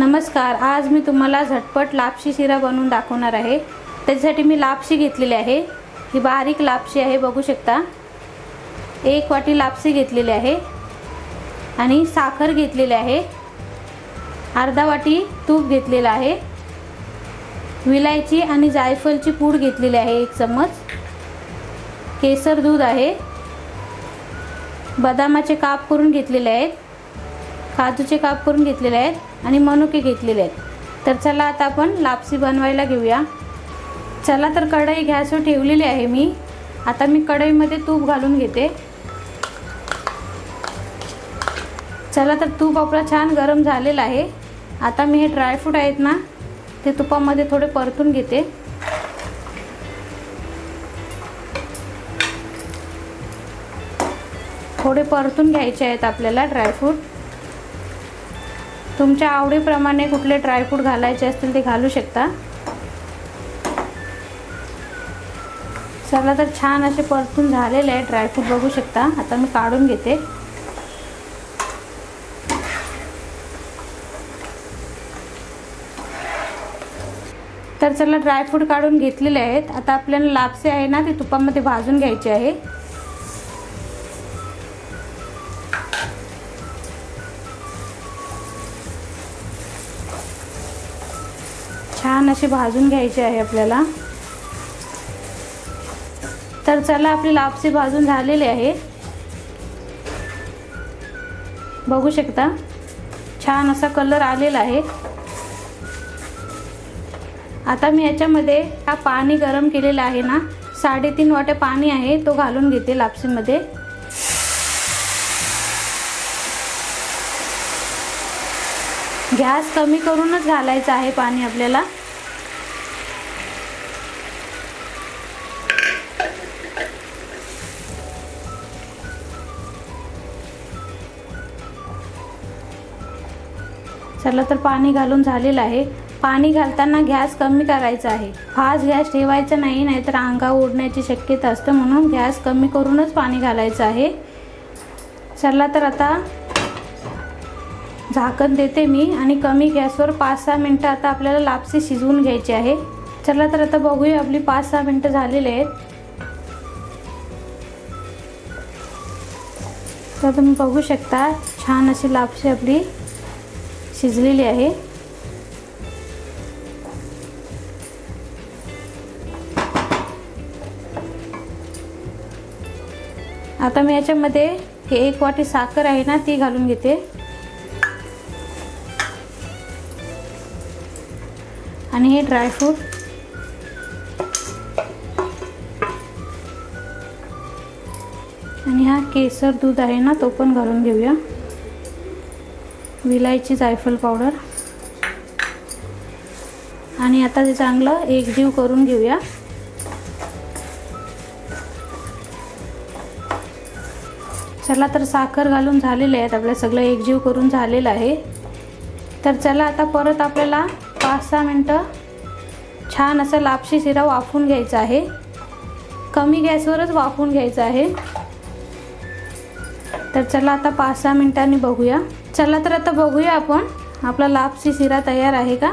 नमस्कार, आज मी तुम्हाला झटपट लापशी शिरा बनवून दाखवणार आहे। त्याच्यासाठी मी लापशी घेतलेली आहे। ही बारीक लापशी आहे, बघू शकता। 1 वाटी लापशी घेतलेली आहे आणि साखर घेतलेली आहे। अर्धा वाटी तूप घेतलेला आहे। विलायची आणि जायफळची पूड घेतलेली आहे 1 चम्मच। केसर दूध आहे। बदामाचे काप करून घेतलेले आहेत। काजूचे काप करून घेतलेले आहेत आणि मनुके घेतलेले आहेत। तर चला आता आपण लापशी बनवायला घेऊया। चला तर कढई गॅसवर ठेवलेली आहे मी। आता मी कढईमध्ये तूप घालून घेते। चला तर तूप आपलं छान गरम झालेलं आहे। आता मी हे ड्रायफ्रूट आहेत ना, ते तुपामध्ये थोडे परतून घेते। थोडे परतून घ्यायचे आहेत आपल्याला ड्रायफ्रूट। तुमच्या आवडीप्रमाणे कुठले ड्रायफ्रूट घालायचे असतील ते घालू शकता। चला तर छान असे परतून झालेले आहे ड्रायफ्रूट, बघू शकता। आता मी काढून घेते। तर चला ड्रायफ्रूट काढून घेतलेले आहेत। आता आपल्याला लापशी आहे ना, ती तुपामध्ये भाजून घ्यायची आहे। छान अशी भाजून घ्यायची आहे आपल्याला। तर चला आपली लापशी भाजून झालेली आहे, बघू शकता। छान असा कलर आलेला आहे। आता मी याच्यामध्ये हा पाणी गरम केलेला आहे ना, 3.5 वाट्या पाणी आहे, तो घालून घेते लापशीमध्ये। गॅस कमी करूनच घालायचं आहे पाणी आपल्याला। चला तर पाणी घालून झालेलं आहे। पाणी घालताना गॅस कमी करायचा आहे, फास्ट गॅस ठेवायचा नाही, नाहीतर अंगावर उडण्याची शक्यता असते। म्हणून गॅस कमी करूनच पाणी घालायचं आहे। चला तर आता झाकण देते मी आणि कमी गॅसवर 5-6 मिनिटं आता आपल्याला लापशी शिजवून घ्यायची आहे। चला तर आता बघूया, आपली 5-6 मिनिटं झालेले आहेत। तर तुम्ही बघू शकता, छान अशी लापशी आपली शिजलेली आहे। आता मी याच्यामध्ये हे 1 वाटी साखर आहे ना, ती घालून घेते आणि हे ड्रायफ्रूट आणि हा केसर दूध आहे ना, तो पण घालून घेऊया। विलायची जायफळ पावडर आणि आता ते चांगलं एकजीव करून घेऊया। चला तर साखर घालून झालेले आहेत, आपलं सगळं एकजीव करून झालेलं आहे। तर चला आता परत आपल्याला 5-6 मिनिटं छान असं लापशी शिरा वाफवून घ्यायचा आहे। कमी गॅसवरच वाफवून घ्यायचं आहे। तर चला आता 5-6 मिनिटांनी बघूया। चला तर आता बघूया आपण, आपला लापशी शिरा तयार आहे का।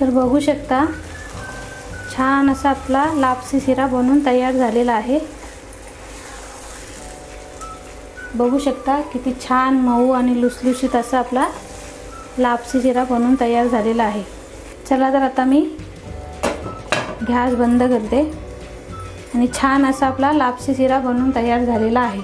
तर बघू शकता, छान असा आपला लापशी शिरा बनवून तयार झालेला आहे। बघू शकता किती छान मऊ आणि लुसलुशीत असा आपला लापशी शिरा बनवून तयार झालेला आहे। चला तर आता मी गॅस बंद करते आणि छान असा आपला लापशी शिरा बनवून तयार झालेला आहे।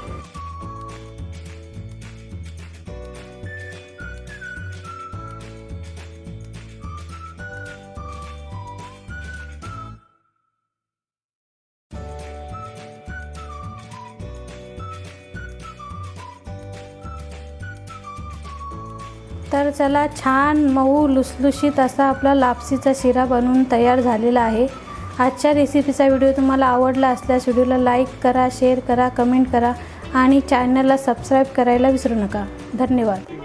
तर चला, छान मऊ लुसलुशीत असा आपला लापशीचा शिरा बनवून तयार झालेला आहे। आजच्या रेसिपीचा व्हिडिओ तुम्हाला आवडला असल्यास व्हिडिओला लाईक करा, शेअर करा, कमेंट करा आणि चॅनलला सबस्क्राईब करायला विसरू नका। धन्यवाद।